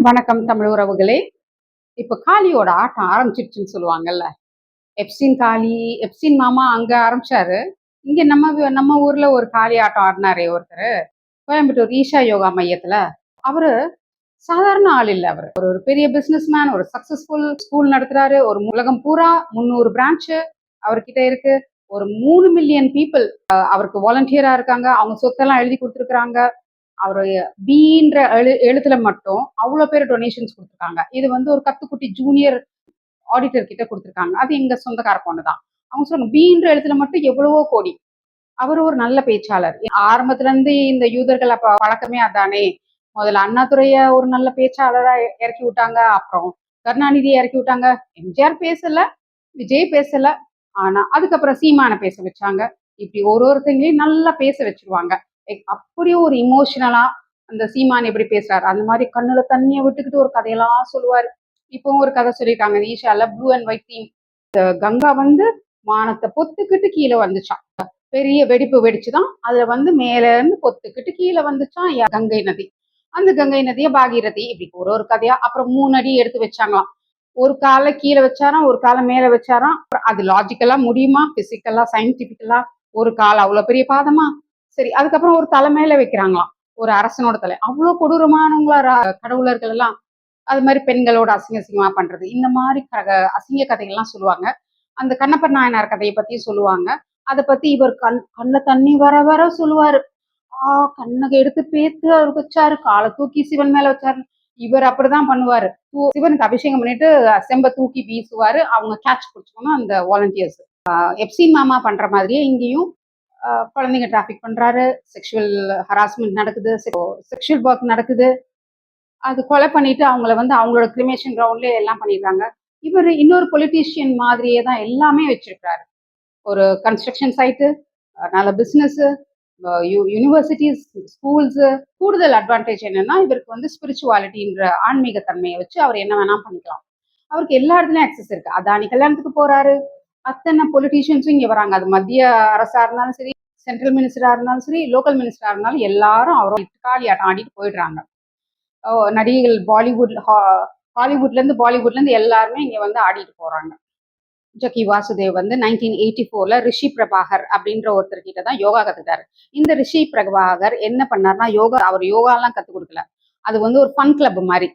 வணக்கம் தமிழ் உறவுகளே. இப்ப காளியோட ஆட்டம் ஆரம்பிச்சிருச்சுன்னு சொல்லுவாங்கல்ல. எப்சின் மாமா அங்க ஆரம்பிச்சாரு. இங்க நம்ம ஊர்ல ஒரு காளி ஆட்டம் ஆடினாரே ஒருத்தர், கோயம்புத்தூர் ஈஷா யோகா மையத்துல. அவரு சாதாரண ஆள் இல்ல. அவரு ஒரு பெரிய பிசினஸ் மேன், ஒரு சக்சஸ்ஃபுல் ஸ்கூல் நடத்துறாரு. ஒரு உலகம் பூரா 300 பிரான்ச் அவர்கிட்ட இருக்கு. ஒரு 3 மில்லியன் பீப்புள் அவருக்கு வாலண்டியரா இருக்காங்க. அவங்க சொத்தெல்லாம் எழுதி கொடுத்துருக்காங்க. அவரு பீன்ற எழுத்துல மட்டும் அவ்வளவு பேர் டொனேஷன்ஸ் கொடுத்துருக்காங்க. இது வந்து ஒரு கத்துக்குட்டி ஜூனியர் ஆடிட்டர் கிட்ட கொடுத்துருக்காங்க. அது எங்க சொந்தக்கார பொண்ணுதான். அவங்க சொன்ன பீன்ற எழுத்துல மட்டும் எவ்வளவோ கோடி. அவர் ஒரு நல்ல பேச்சாளர். ஆரம்பத்துல இருந்து இந்த யூதர்கள் அப்ப பழக்கமே அதானே. முதல்ல அண்ணாதுரைய ஒரு நல்ல பேச்சாளரா இறக்கி விட்டாங்க. அப்புறம் கருணாநிதியை இறக்கி விட்டாங்க. எம்ஜிஆர் பேசல, விஜய் பேசல. ஆனா அதுக்கப்புறம் சீமான பேச வச்சாங்க. இப்படி ஒருத்தங்களையும் நல்லா பேச வச்சிருவாங்க. அப்படியே ஒரு இமோஷனலா அந்த சீமான் எப்படி பேசுறாரு அந்த மாதிரி கண்ணுல தண்ணியை விட்டுக்கிட்டு ஒரு கதையெல்லாம் சொல்லுவாரு. இப்பவும் ஒரு கதை சொல்லியிருக்காங்க ஈஷால, blue and white theme. Ganga வந்து வானத்தை பொத்துக்கிட்டு கீழே வந்துச்சான். பெரிய வெடிப்பு வெடிச்சுதான் அதுல வந்து மேல இருந்து பொத்துக்கிட்டு கீழே வந்துச்சான் கங்கை நதி. அந்த கங்கை நதிய பாகீரதி. இப்படி ஒரு கதையா. அப்புறம் 3 அடி எடுத்து வச்சாங்களாம். ஒரு காலை கீழே வச்சாராம், ஒரு காலை மேல வச்சாராம். அது லாஜிக்கலா முடியுமா? பிசிக்கலா, சயின்டிபிக்கலா? ஒரு கால் அவ்வளவு பெரிய பாதமா? சரி, அதுக்கப்புறம் ஒரு தலை மேல வைக்கிறாங்களாம், ஒரு அரசனோட தலை. அவ்வளவு கொடூரமானவங்களா கடவுளர்கள் எல்லாம். அது மாதிரி பெண்களோட அசிங்கமா பண்றது, இந்த மாதிரி அசிங்க கதைகள்லாம் சொல்லுவாங்க. அந்த கண்ணப்பர் நாயனார் கதையை பத்தி சொல்லுவாங்க. அதை பத்தி இவர் கண்ணுல தண்ணி வர வர சொல்லுவாரு. கண்ணகை எடுத்து பேத்து அவர் வச்சாரு, காலை தூக்கி சிவன் மேல வச்சாரு. இவர் அப்படிதான் பண்ணுவாரு. சிவனுக்கு அபிஷேகம் பண்ணிட்டு செம்ப தூக்கி வீசுவாரு. அவங்க கேட்ச் பிடிச்சோம்னா அந்த வாலண்டியர்ஸ். எப்சின் மாமா பண்ற மாதிரியே இங்கேயும் குழந்தைங்க டிராபிக் பண்றாரு, செக்ஷுவல் ஹராஸ்மெண்ட் நடக்குது, செக்ஷுவல் ஒர்க் நடக்குது. அது கொலை பண்ணிட்டு அவங்கள வந்து அவங்களோட கிரிமேஷன் கிரவுண்ட்லயே எல்லாம் பண்ணிடுறாங்க. இவர் இன்னொரு பொலிட்டீஷியன் மாதிரியே தான் எல்லாமே வச்சிருக்காரு. ஒரு கன்ஸ்ட்ரக்ஷன் சைட்டு, நல்ல பிசினஸ், யூனிவர்சிட்டிஸ், ஸ்கூல்ஸ். கூடுதல் அட்வான்டேஜ் என்னன்னா இவருக்கு வந்து ஸ்பிரிச்சுவாலிட்டின்ற ஆன்மீக தன்மையை வச்சு அவர் என்ன வேணா பண்ணிக்கலாம். அவருக்கு எல்லா இடத்துலயும் ஆக்சஸ் இருக்கு. அதானி கல்யாணத்துக்கு போறாரு, அத்தனை பொலிட்டீஷியன்ஸும் இங்க வராங்க. அது மத்திய அரசா இருந்தாலும் சரி, சென்ட்ரல் மினிஸ்டரா இருந்தாலும் சரி, லோக்கல் மினிஸ்டரா இருந்தாலும் எல்லாரும் அவரோட காளி ஆட்டம் ஆடிட்டு போயிடுறாங்க. நடிகைகள் ஹாலிவுட்ல இருந்து எல்லாருமே இங்க வந்து ஆடிட்டு போறாங்க. ஜக்கி வாசுதேவ் வந்து 1984ல ரிஷி பிரபாகர் அப்படின்ற ஒருத்தர் கிட்ட தான் யோகா கத்துக்கிட்டாரு. இந்த ரிஷி பிரபாகர் என்ன பண்ணாருன்னா, அவர் யோகாலாம் கத்து கொடுக்கல. அது வந்து ஒரு ஃபன் கிளப் மாதிரி.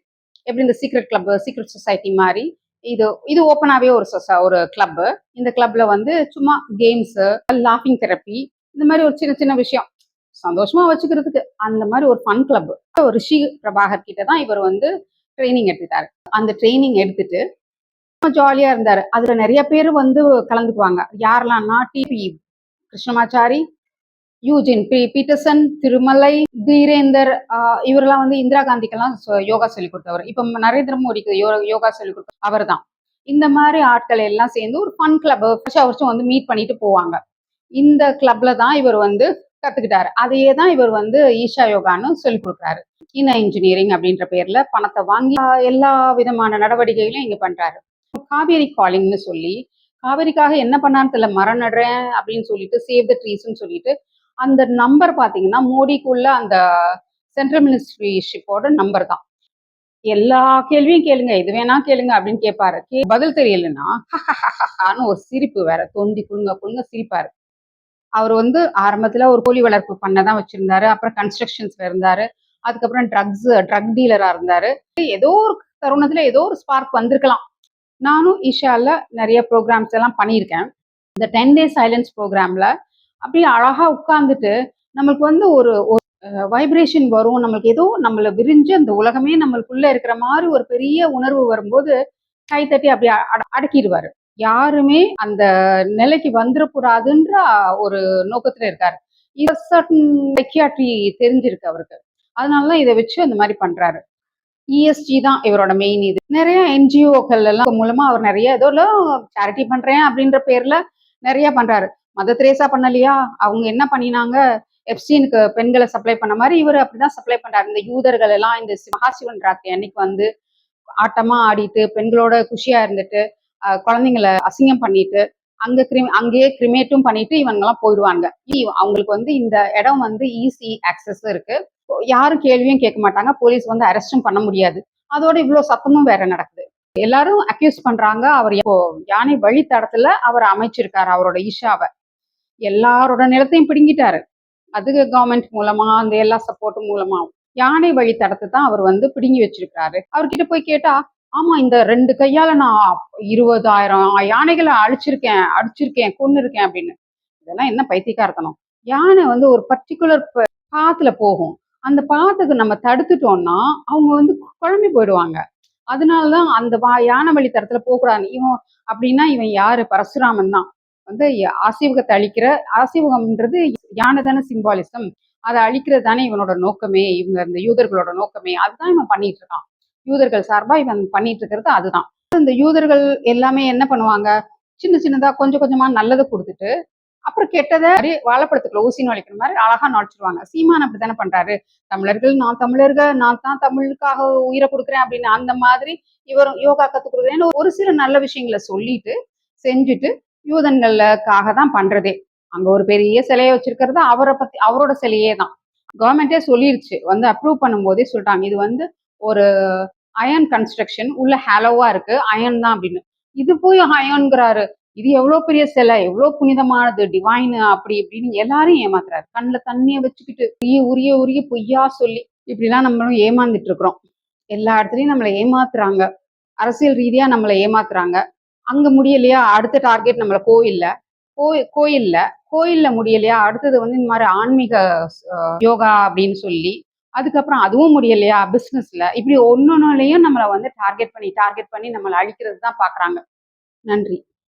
எப்படி இந்த சீக்ரெட் கிளப், சீக்ரெட் சொசைட்டி மாதிரி. இது ஓப்பனாவே ஒரு கிளப். இந்த கிளப்ல வந்து சும்மா கேம்ஸ், லாஃபிங் தெரப்பி, இந்த மாதிரி ஒரு சின்ன சின்ன விஷயம் சந்தோஷமா வச்சுக்கிறதுக்கு அந்த மாதிரி ஒரு ஃபன் கிளப். ரிஷி பிரபாகர் கிட்ட தான் இவர் வந்து ட்ரைனிங் எடுத்துட்டாரு. அந்த ட்ரைனிங் எடுத்துட்டு ஜாலியா இருந்தாரு. அதுல நிறைய பேர் வந்து கலந்துக்குவாங்க. யாரெல்லாம்னா TP Krishnamachari, Eugene Peterson, Thirumalai, Dhirendar, இவரெல்லாம் வந்து இந்திரா காந்திக்கெல்லாம் யோகா சொல்லி கொடுத்தவர். இப்ப நரேந்திர மோடிக்கு யோகா சொல்லி கொடுத்த அவர் தான். இந்த மாதிரி ஆட்கள் எல்லாம் சேர்ந்து ஒரு ஃபன் கிளப் வருஷம் வந்து மீட் பண்ணிட்டு போவாங்க. இந்த கிளப்ல தான் இவர் வந்து கத்துக்கிட்டாரு. அதையே தான் இவர் வந்து ஈஷா யோகான்னு சொல்லி கொடுக்குறாரு. இன்ஜினியரிங் அப்படின்ற பேர்ல பணத்தை வாங்கி எல்லா விதமான நடவடிக்கைகளையும் இங்க பண்றாரு. காவேரி காலிங்னு சொல்லி, காவேரிக்காக என்ன பண்ணான்னு தெரியல, மரம் நடுறேன் அப்படின்னு சொல்லிட்டு, சேவ் த ட்ரீஸ்ன்னு சொல்லிட்டு, அந்த நம்பர் பாத்தீங்கன்னா மோடிக்குள்ள அந்த சென்ட்ரல் மினிஸ்ட்ரிஷிப்போட நம்பர் தான். எல்லா கேள்வியும் கேளுங்க, எது வேணா கேளுங்க அப்படின்னு கேட்பாரு. பதில் தெரியலன்னா ஒரு சிரிப்பு வேற, தொந்தி குழுங்க சிரிப்பாரு. அவர் வந்து ஆரம்பத்துல ஒரு கோழி வளர்ப்பு பண்ணதான் வச்சிருந்தாரு. அப்புறம் கன்ஸ்ட்ரக்ஷன்ஸ்ல இருந்தாரு. அதுக்கப்புறம் ட்ரக் டீலரா இருந்தாரு. ஏதோ ஒரு தருணத்துல ஏதோ ஒரு ஸ்பார்க் வந்திருக்கலாம். நானும் ஈஷால நிறைய ப்ரோக்ராம்ஸ் எல்லாம் பண்ணியிருக்கேன். இந்த 10 டேஸ் சைலன்ஸ் ப்ரோக்ராம்ல அப்படியே அழகா உட்கார்ந்துட்டு நம்மளுக்கு வந்து ஒரு வைப்ரேஷன் வரும். நம்மளுக்கு ஏதோ நம்மளை விரிஞ்சு அந்த உலகமே நம்மளுக்குள்ள இருக்கிற மாதிரி ஒரு பெரிய உணர்வு வரும்போது கைத்தட்டி அப்படியே அடக்கிடுவாரு. யாருமே அந்த நிலைக்கு வந்துடக்கூடாதுன்ற ஒரு நோக்கத்துல இருக்காரு. சைக்கியாட்ரி தெரிஞ்சிருக்கு அவருக்கு. அதனாலதான் இதை வச்சு அந்த மாதிரி பண்றாரு. இஎஸ்ஜி தான் இவரோட மெயின். இது நிறைய என்ஜிஓக்கள் எல்லாம் மூலமா அவர் நிறைய ஏதோ சேரிட்டி பண்றேன் அப்படின்ற பேர்ல நிறைய பண்றாரு. மதர் தெரேசா பண்ணலையா? அவங்க என்ன பண்ணினாங்க, எப்ஸ்டீனுக்கு பெண்களை சப்ளை பண்ண மாதிரி இவர் அப்படிதான் சப்ளை பண்றாரு. இந்த யூதர்கள் எல்லாம் இந்த மகாசிவன் ராத்திரி அன்னைக்கு வந்து ஆட்டமா ஆடிட்டு பெண்களோட குஷியா இருந்துட்டு குழந்தைங்களை அசிங்கம் பண்ணிட்டு அங்கேயே கிரிமேட்டும் பண்ணிட்டு இவங்க எல்லாம் போயிடுவாங்க. அவங்களுக்கு வந்து இந்த இடம் வந்து ஈஸி ஆக்சஸ் இருக்கு. யாரும் கேள்வியும் கேட்க மாட்டாங்க. போலீஸ் வந்து அரெஸ்டும் பண்ண முடியாது. அதோட இவ்வளவு சத்தமும் வேற நடக்குது. எல்லாரும் அக்யூஸ் பண்றாங்க, அவர் இப்போ யானை வழித்தடத்துல அவர் அமைச்சிருக்காரு அவரோட ஈஷாவை. எல்லாரோட நிலத்தையும் பிடுங்கிட்டாரு. அதுக்கு கவர்மெண்ட் மூலமா அந்த எல்லா சப்போர்ட் மூலமா யானை வழித்தடத்தை தான் அவர் பிடுங்கி வச்சிருக்காரு. அவர்கிட்ட போய் கேட்டா, ஆமா இந்த 2 கையால நான் 20,000 யானைகளை அடிச்சிருக்கேன், கொன்னு இருக்கேன் அப்படின்னு. இதெல்லாம் என்ன பைத்தியக்காரத்தனம். யானை ஒரு பர்டிகுலர் பாத்துல போகும். அந்த பாத்துக்கு நம்ம தடுத்துட்டோம்னா அவங்க குழம்பி போயிடுவாங்க. அதனாலதான் அந்த யானை வழித்தடத்துல போகக்கூடாது. அப்படின்னா இவன் யாரு? பரசுராமன் தான். ஆசீவகத்தை அழிக்கிற, ஆசீவகம்ன்றது யானை தானே சிம்பாலிசம். அதை அழிக்கிறது தானே இவனோட நோக்கமே, இவங்க இந்த யூதர்களோட நோக்கமே. அதுதான் இவன் பண்ணிட்டு இருக்கான். யூதர்கள் சார்பா இவன் பண்ணிட்டு இருக்கிறது அதுதான். இந்த யூதர்கள் எல்லாமே என்ன பண்ணுவாங்க, சின்ன சின்னதா கொஞ்சம் கொஞ்சமா நல்லதை கொடுத்துட்டு அப்புறம் கெட்டதை வாழைப்பழத்துக்குள்ள ஊசி நுழைக்கிற மாதிரி அழகா நுழைச்சிருவாங்க. சீமான் அப்படித்தானே பண்றாரு. தமிழர்கள் நான் தான் தமிழுக்காக உயிரை கொடுக்குறேன் அப்படின்னு அந்த மாதிரி இவரும் யோகா கத்து கொடுக்குறேன்னு ஒரு சில நல்ல விஷயங்களை சொல்லிட்டு செஞ்சுட்டு யூதன்களுக்காக தான் பண்றதே. அங்க ஒரு பெரிய சிலையை வச்சிருக்கிறது அவரோட சிலையே தான். கவர்மெண்டே சொல்லிருச்சு, அப்ரூவ் பண்ணும் போதே சொல்லிட்டாங்க, இது ஒரு அயன் கன்ஸ்ட்ரக்ஷன், உள்ள ஹேலோவா இருக்கு, அயன் தான் அப்படின்னு. இது போய் அயன்கிறாரு. இது எவ்வளவு பெரிய சிலை, எவ்வளவு புனிதமானது, டிவைன் அப்படி இப்படின்னு எல்லாரையும் ஏமாத்துறாரு. கண்ணுல தண்ணிய வச்சுக்கிட்டு உரிய உரிய பொய்யா சொல்லி இப்படிலாம் நம்மளும் ஏமாந்துட்டு இருக்கிறோம். எல்லா இடத்துலயும் நம்மளை ஏமாத்துறாங்க. அரசியல் ரீதியா நம்மளை ஏமாத்துறாங்க. அங்க முடியலையா அடுத்த டார்கெட் நம்மள கோயில்ல முடியலையா அடுத்தது இந்த மாதிரி ஆன்மீக யோகா அப்படின்னு சொல்லி, அதுக்கப்புறம் அதுவும் முடியலையா பிசினஸ்ல, இப்படி ஒன்னொன்னுலயும் நம்மளை டார்கெட் பண்ணி நம்மளை அழிக்கிறது தான் பாக்குறாங்க. நன்றி.